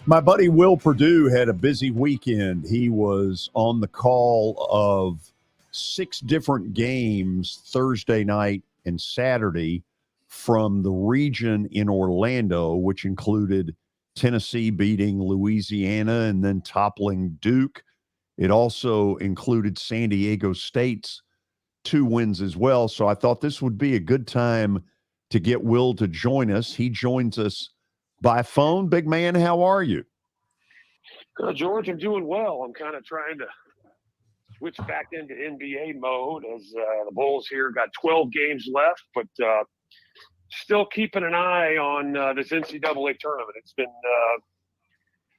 My buddy Will Perdue had a busy weekend. He was on the call of six different games Thursday night and Saturday from the region in Orlando, which included Tennessee beating Louisiana and then toppling Duke. It also included San Diego State's two wins as well. So I thought this would be a good time to get Will to join us. He joins us by phone. Big man, how are you? George, I'm doing well. I'm kind of trying to switch back into NBA mode as the Bulls here got 12 games left, but still keeping an eye on this NCAA tournament. It's been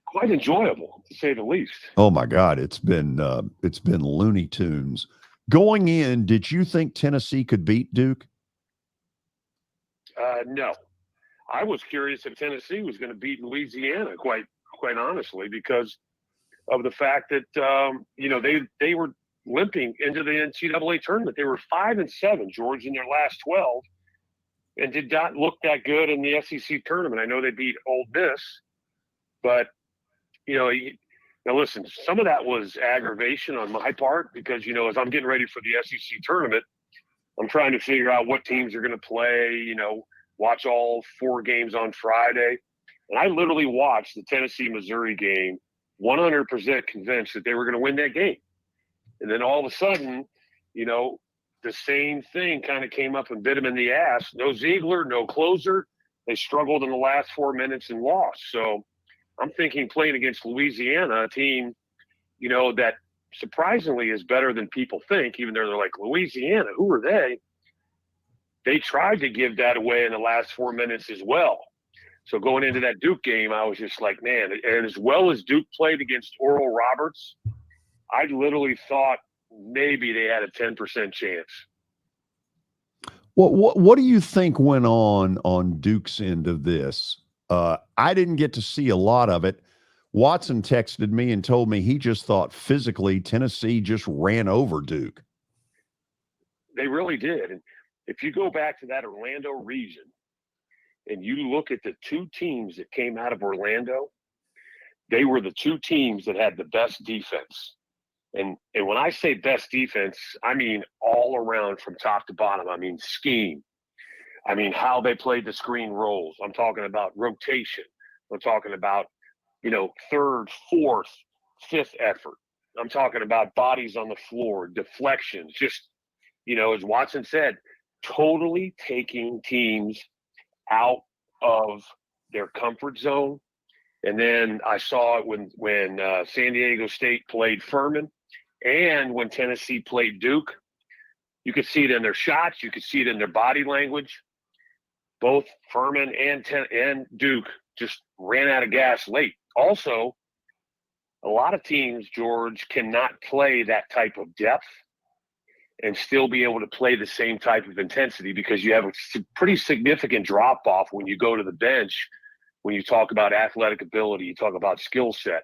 quite enjoyable, to say the least. Oh my God, it's been Looney Tunes. Going in, did you think Tennessee could beat Duke? No, I was curious if Tennessee was going to beat Louisiana. Quite honestly, because of the fact that they were limping into the NCAA tournament. They were 5-7, George, in their last 12, and did not look that good in the SEC tournament. I know they beat Ole Miss, but now listen, some of that was aggravation on my part because as I'm getting ready for the SEC tournament, I'm trying to figure out what teams are going to play. Watch all four games on Friday, and I literally watched the Tennessee-Missouri game 100% convinced that they were going to win that game. And then all of a sudden, the same thing kind of came up and bit them in the ass. No Ziegler, no closer. They struggled in the last 4 minutes and lost. So I'm thinking playing against Louisiana, a team, that surprisingly is better than people think, even though they're like, Louisiana, who are they? They tried to give that away in the last 4 minutes as well. So going into that Duke game, I was just like, man, and as well as Duke played against Oral Roberts, I literally thought maybe they had a 10% chance. What do you think went on Duke's end of this? I didn't get to see a lot of it. Watson texted me and told me he just thought physically Tennessee just ran over Duke. They really did. And if you go back to that Orlando region and you look at the two teams that came out of Orlando, they were the two teams that had the best defense. And when I say best defense, I mean all around from top to bottom. I mean scheme. I mean how they played the screen roles. I'm talking about rotation. I'm talking about, third, fourth, fifth effort. I'm talking about bodies on the floor, deflections, just, as Watson said, totally taking teams out of their comfort zone. And then I saw it when San Diego State played Furman and when Tennessee played Duke. You could see it in their shots. You could see it in their body language. Both Furman and Duke just ran out of gas late. Also, a lot of teams, George, cannot play that type of depth and still be able to play the same type of intensity because you have a pretty significant drop-off when you go to the bench, when you talk about athletic ability, you talk about skill set.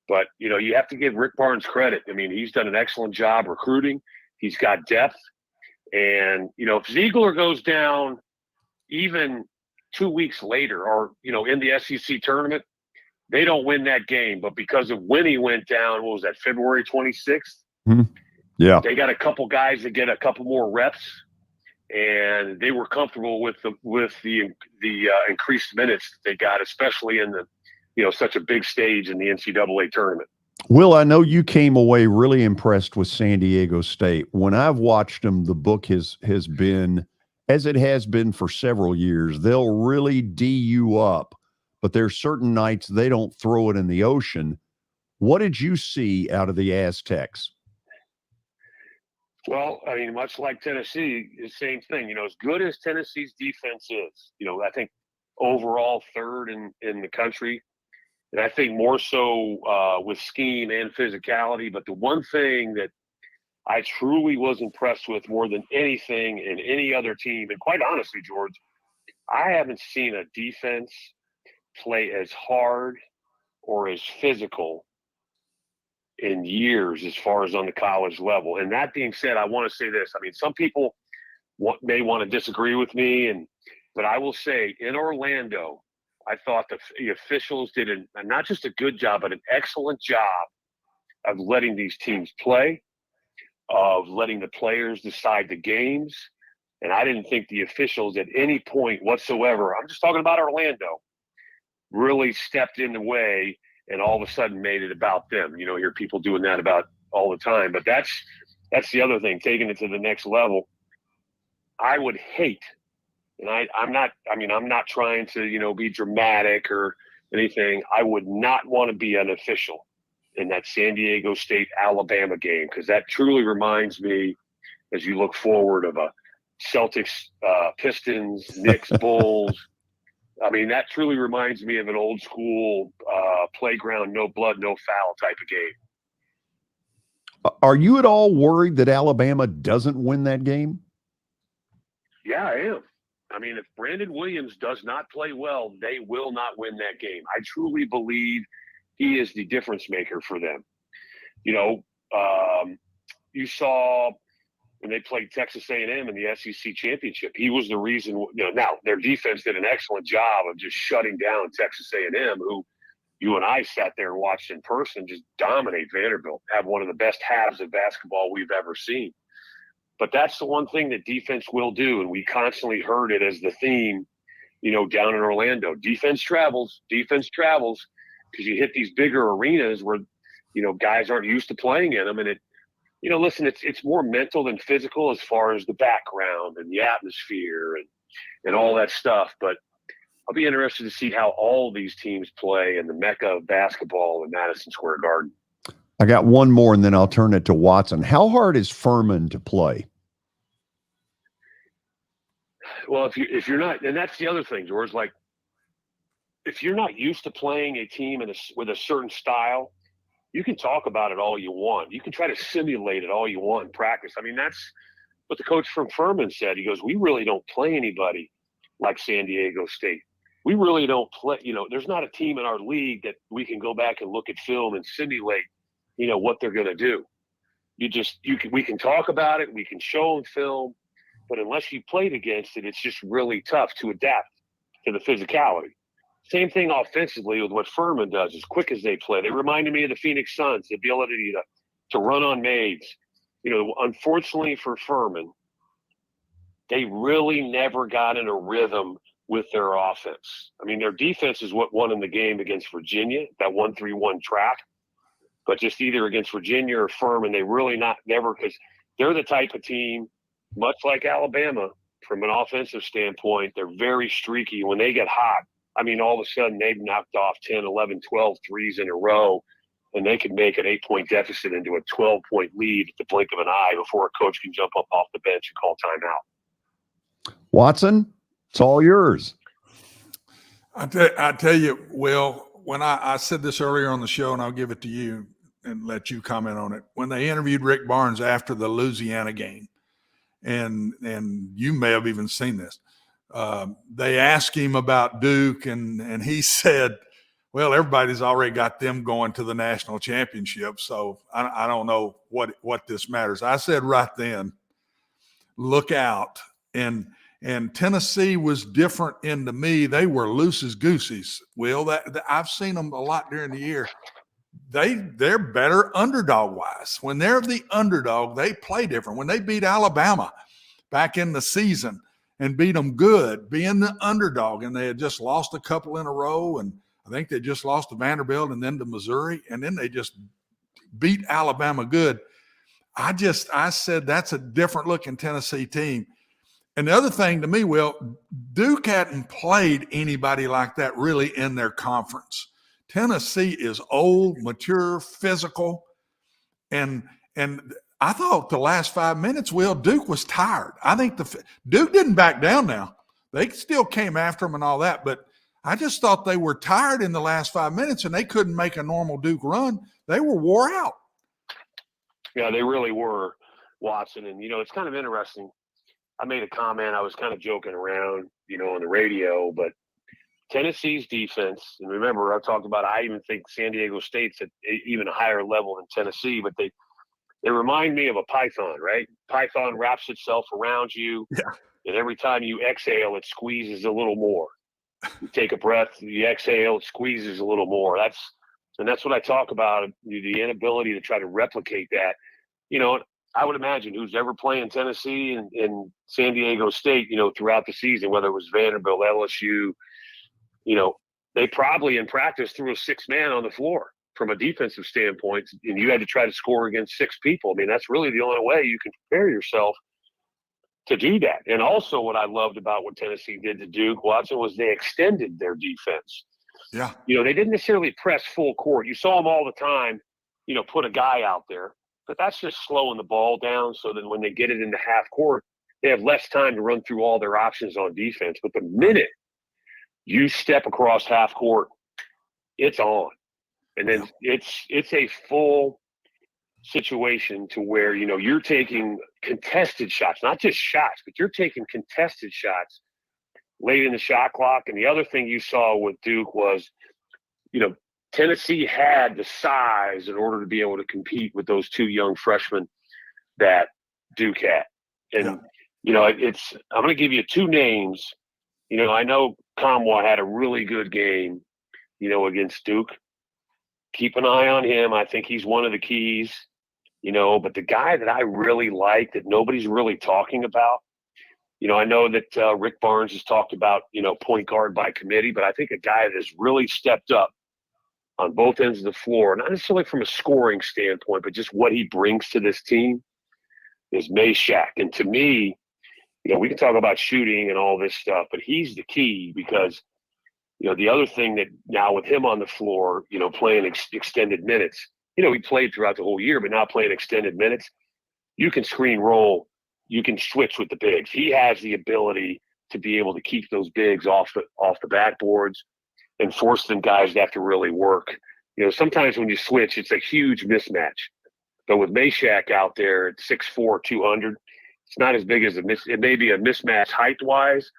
But, you have to give Rick Barnes credit. I mean, he's done an excellent job recruiting. He's got depth. And, if Ziegler goes down even 2 weeks later or, in the SEC tournament, they don't win that game. But because of when he went down, what was that, February 26th? Mm-hmm. Yeah. They got a couple guys that get a couple more reps, and they were comfortable with the increased minutes that they got, especially in the such a big stage in the NCAA tournament. Will, I know you came away really impressed with San Diego State. When I've watched them, the book has been, as it has been for several years, they'll really D you up, but there's certain nights they don't throw it in the ocean. What did you see out of the Aztecs? Well, I mean, much like Tennessee, the same thing. As good as Tennessee's defense is, I think overall third in the country. And I think more so with scheme and physicality. But the one thing that I truly was impressed with more than anything in any other team, and quite honestly, George, I haven't seen a defense play as hard or as physical in years as far as on the college level. And that being said, I want to say this. I mean, some people may want to disagree with me, but I will say in Orlando, I thought the officials did not just a good job, but an excellent job of letting these teams play, of letting the players decide the games. And I didn't think the officials at any point whatsoever, I'm just talking about Orlando, really stepped in the way and all of a sudden made it about them. You hear people doing that about all the time. But that's the other thing, taking it to the next level. I would hate, and I'm not trying to, be dramatic or anything. I would not want to be an official in that San Diego State Alabama game, because that truly reminds me, as you look forward, of a Celtics, Pistons, Knicks, Bulls. That truly reminds me of an old school playground, no blood, no foul type of game. Are you at all worried that Alabama doesn't win that game? Yeah, I am. If Brandon Williams does not play well, they will not win that game. I truly believe he is the difference maker for them. You saw when they played Texas A&M in the SEC championship, he was the reason. Now their defense did an excellent job of just shutting down Texas A&M, who you and I sat there and watched in person just dominate Vanderbilt, have one of the best halves of basketball we've ever seen. But that's the one thing that defense will do, and we constantly heard it as the theme, down in Orlando. Defense travels, because you hit these bigger arenas where, guys aren't used to playing in them. And listen, it's more mental than physical as far as the background and the atmosphere and all that stuff. But I'll be interested to see how all these teams play in the mecca of basketball in Madison Square Garden. I got one more, and then I'll turn it to Watson. How hard is Furman to play? Well, if you're not, and that's the other thing, George, like if you're not used to playing a team with a certain style, you can talk about it all you want. You can try to simulate it all you want in practice. That's what the coach from Furman said. He goes, we really don't play anybody like San Diego State. We really don't play, there's not a team in our league that we can go back and look at film and simulate, what they're going to do. We can talk about it. We can show them film, but unless you played against it, it's just really tough to adapt to the physicality. Same thing offensively with what Furman does, as quick as they play. They reminded me of the Phoenix Suns, the ability to run on maids. Unfortunately for Furman, they really never got in a rhythm with their offense. Their defense is what won in the game against Virginia, that 1-3-1 track. But just either against Virginia or Furman, they really never, because they're the type of team, much like Alabama, from an offensive standpoint, they're very streaky. When they get hot, all of a sudden they've knocked off 10, 11, 12 threes in a row, and they can make an 8-point deficit into a 12-point lead at the blink of an eye before a coach can jump up off the bench and call timeout. Watson, it's all yours. I tell you, Will, when I said this earlier on the show, and I'll give it to you and let you comment on it. When they interviewed Rick Barnes after the Louisiana game, and you may have even seen this, they asked him about Duke, and he said, well, everybody's already got them going to the national championship, so I don't know what this matters. I said right then, look out. And Tennessee was different, and to me, they were loose as goosies. Will, I've seen them a lot during the year. They're better underdog-wise. When they're the underdog, they play different. When they beat Alabama back in the season and beat them good, being the underdog, and they had just lost a couple in a row, and I think they just lost to Vanderbilt and then to Missouri, and then they just beat Alabama good. I said that's a different-looking Tennessee team. And the other thing to me, Will, Duke hadn't played anybody like that really in their conference. Tennessee is old, mature, physical, and I thought the last 5 minutes, Will, Duke was tired. I think Duke didn't back down now. They still came after them and all that, but I just thought they were tired in the last 5 minutes, and they couldn't make a normal Duke run. They were wore out. Yeah, they really were, Watson. And, it's kind of interesting. I made a comment. I was kind of joking around, on the radio, but Tennessee's defense, and remember, I talked about, I even think San Diego State's at even a higher level than Tennessee, but they remind me of a python, right? Python wraps itself around you, yeah, and every time you exhale, it squeezes a little more. You take a breath, you exhale, it squeezes a little more. That's what I talk about, the inability to try to replicate that. I would imagine who's ever playing Tennessee and San Diego State, throughout the season, whether it was Vanderbilt, LSU, they probably in practice threw a 6-man on the floor from a defensive standpoint, and you had to try to score against 6 people. I mean, that's really the only way you can prepare yourself to do that. And also what I loved about what Tennessee did to Duke, Watson, was they extended their defense. Yeah. They didn't necessarily press full court. You saw them all the time, put a guy out there. But that's just slowing the ball down so that when they get it into half court, they have less time to run through all their options on defense. But the minute you step across half court, it's on. And then it's a full situation to where, you're taking contested shots, not just shots, but you're taking contested shots late in the shot clock. And the other thing you saw with Duke was, Tennessee had the size in order to be able to compete with those 2 young freshmen that Duke had. And, I'm going to give you 2 names. I know Kamwa had a really good game, against Duke. Keep an eye on him. I think he's one of the keys, but the guy that I really like that nobody's really talking about, I know that Rick Barnes has talked about, point guard by committee, but I think a guy that has really stepped up on both ends of the floor, not necessarily from a scoring standpoint, but just what he brings to this team, is Meshack. And to me, we can talk about shooting and all this stuff, but he's the key because, the other thing that now with him on the floor, playing extended minutes, he played throughout the whole year, but now playing extended minutes, you can screen roll, you can switch with the bigs. He has the ability to be able to keep those bigs off the backboards and force them guys to have to really work. Sometimes when you switch, it's a huge mismatch. But with Meshack out there at 6'4", 200, it's not as big as it may be a mismatch height-wise,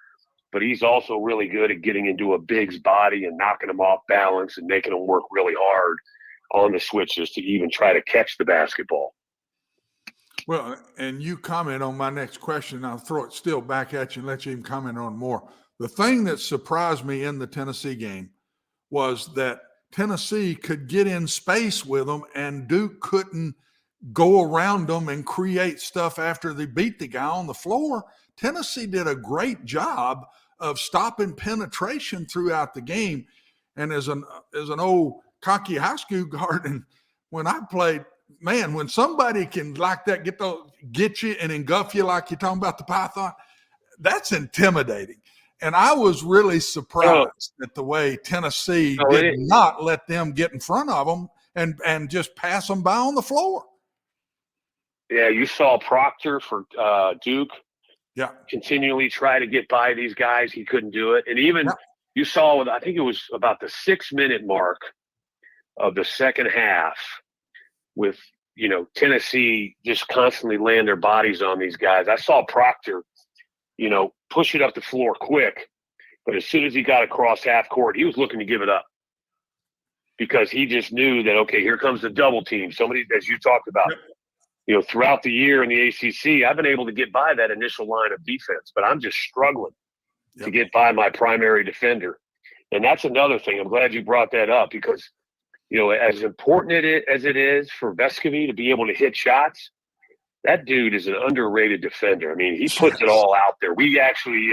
but he's also really good at getting into a big's body and knocking them off balance and making them work really hard on the switches to even try to catch the basketball. Well, and you comment on my next question. I'll throw it still back at you and let you even comment on more. The thing that surprised me in the Tennessee game was that Tennessee could get in space with them and Duke couldn't go around them and create stuff after they beat the guy on the floor. Tennessee did a great job of stopping penetration throughout the game. And as an old cocky high school guard, and when I played, man, when somebody can like that get you and engulf you like you're talking about the Python, that's intimidating. And I was really surprised at the way Tennessee did not let them get in front of them and just pass them by on the floor. Yeah, you saw Proctor for Duke continually try to get by these guys. He couldn't do it. And even you saw, I think it was about the 6-minute mark of the second half with, Tennessee just constantly laying their bodies on these guys. I saw Proctor, push it up the floor quick. But as soon as he got across half court, he was looking to give it up because he just knew that, okay, here comes the double team. Somebody, as you talked about, throughout the year in the ACC, I've been able to get by that initial line of defense, but I'm just struggling to get by my primary defender. And that's another thing. I'm glad you brought that up because, as important as it is for Vescovy to be able to hit shots, that dude is an underrated defender. I mean, he puts it all out there. We actually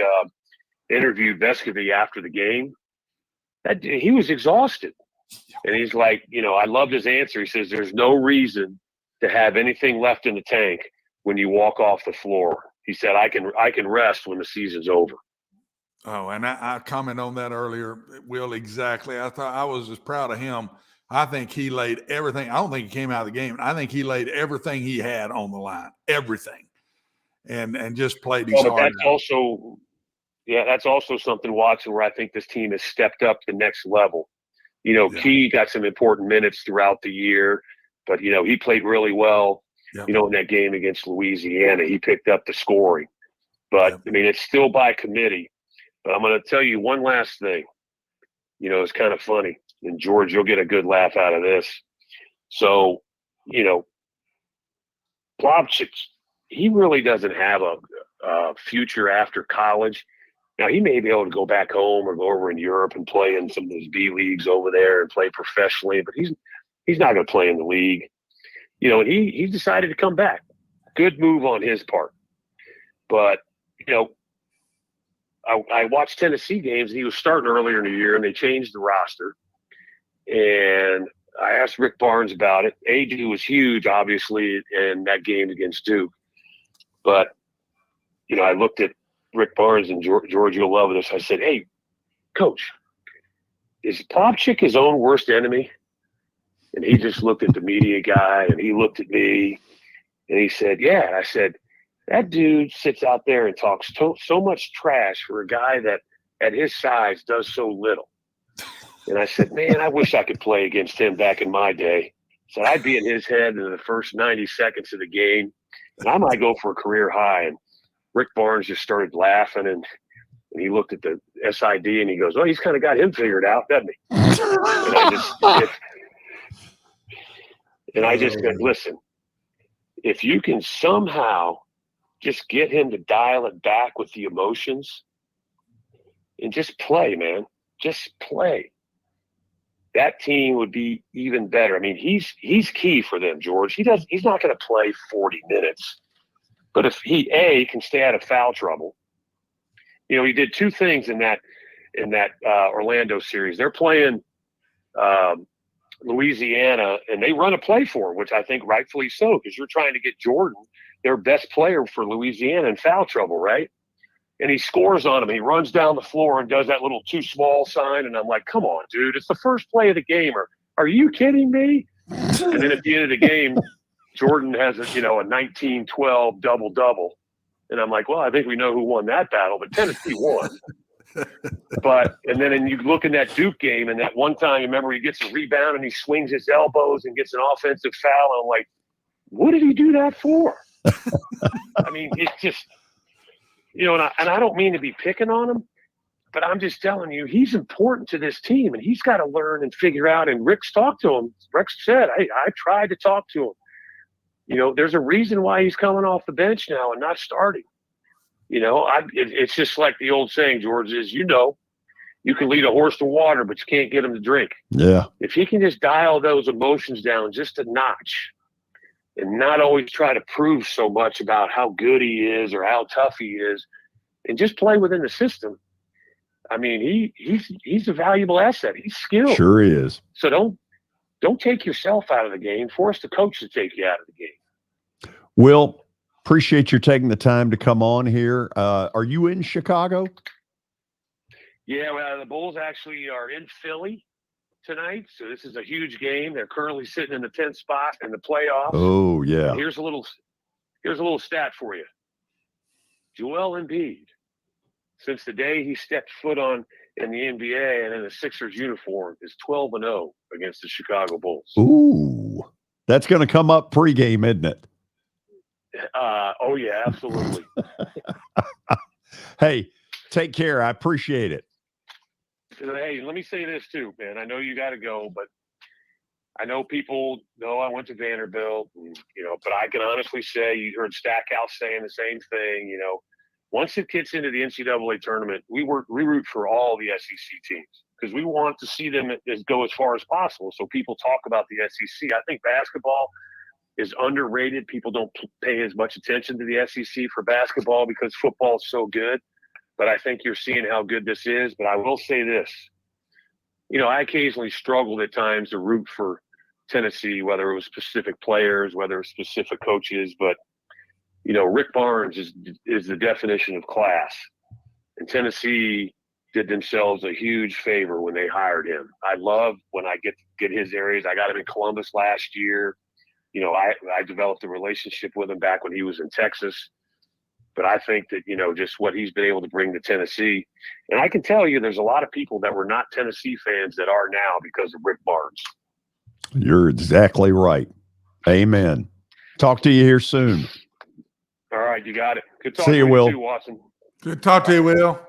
interviewed Vescovy after the game. He was exhausted. And he's like, I loved his answer. He says, there's no reason to have anything left in the tank when you walk off the floor. He said, I can rest when the season's over. Oh, and I commented on that earlier, Will, exactly. I thought I was as proud of him. I think he laid everything. I don't think he came out of the game. I think he laid everything he had on the line, everything, and just played his heart out. That's also something, Watson, where I think this team has stepped up the next level. Key got some important minutes throughout the year, but, he played really well, in that game against Louisiana. He picked up the scoring. But, I mean, it's still by committee. But I'm going to tell you one last thing. It's kind of funny. And, George, you'll get a good laugh out of this. So, Plavsic, he really doesn't have a future after college. Now, he may be able to go back home or go over in Europe and play in some of those B leagues over there and play professionally, but he's not going to play in the league. You know, and he decided to come back. Good move on his part. But, you know, I watched Tennessee games, and he was starting earlier in the year, and they changed the roster. And I asked Rick Barnes about it. AD was huge, obviously, in that game against Duke. But, you know, I looked at Rick Barnes, and George, you'll love this. I said, hey, Coach, is Popchik his own worst enemy? And he just looked at the media guy, and he looked at me, and he said, yeah. And I said, that dude sits out there and talks so much trash for a guy that at his size does so little. And I said, man, I wish I could play against him back in my day. So I'd be in his head in the first 90 seconds of the game, and I might go for a career high. And Rick Barnes just started laughing, and he looked at the SID, and he goes, well, he's kind of got him figured out, doesn't he? And I just said, listen, if you can somehow just get him to dial it back with the emotions and just play, man, just play, that team would be even better. I mean, he's key for them, George. He's not going to play 40 minutes. But if he can stay out of foul trouble, you know, he did two things in that Orlando series. They're playing Louisiana, and they run a play for him, which I think rightfully so, because you're trying to get Jordan, their best player for Louisiana, in foul trouble, right? And he scores on him. He runs down the floor and does that little too small sign, and I'm like, come on, dude, it's the first play of the game. Or are you kidding me? And then at the end of the game, Jordan has a 19-12 double-double. And I'm like, well, I think we know who won that battle, but Tennessee won. And then you look in that Duke game, and that one time, remember, he gets a rebound and he swings his elbows and gets an offensive foul. And I'm like, what did he do that for? I mean, it's just, you know, and I don't mean to be picking on him, but I'm just telling you, he's important to this team, and he's got to learn and figure out. And Rick's talked to him. Rick said, I tried to talk to him. You know, there's a reason why he's coming off the bench now and not starting. You know, it's just like the old saying, George, is, you know, you can lead a horse to water, but you can't get him to drink. Yeah. If he can just dial those emotions down just a notch and not always try to prove so much about how good he is or how tough he is, and just play within the system, I mean, he's a valuable asset. He's skilled. Sure he is. So don't take yourself out of the game. Force the coach to take you out of the game. Will, appreciate you taking the time to come on here. Are you in Chicago? Yeah, well, the Bulls actually are in Philly tonight, so this is a huge game. They're currently sitting in the 10th spot in the playoffs. Oh, yeah. And here's a little stat for you. Joel Embiid, since the day he stepped foot in the NBA and in a Sixers uniform, is 12-0 against the Chicago Bulls. Ooh, that's going to come up pregame, isn't it? Oh, yeah, absolutely. Hey, take care. I appreciate it. Hey, let me say this too, man. I know you got to go, but I know people know I went to Vanderbilt, and, you know, but I can honestly say, you heard Stackhouse saying the same thing. You know, once it gets into the NCAA tournament, we root for all the SEC teams because we want to see them go as far as possible. So people talk about the SEC. I think basketball is underrated. People don't pay as much attention to the SEC for basketball because football is so good. But I think you're seeing how good this is. But I will say this, you know, I occasionally struggled at times to root for Tennessee, whether it was specific players, whether it was specific coaches. But, you know, Rick Barnes is the definition of class. And Tennessee did themselves a huge favor when they hired him. I love when I get his areas. I got him in Columbus last year. You know, I developed a relationship with him back when he was in Texas. But I think that, you know, just what he's been able to bring to Tennessee. And I can tell you there's a lot of people that were not Tennessee fans that are now because of Rick Barnes. You're exactly right. Amen. Talk to you here soon. All right, you got it. Good talking See you, to Will. you too, Watson. Good talk to you, Will.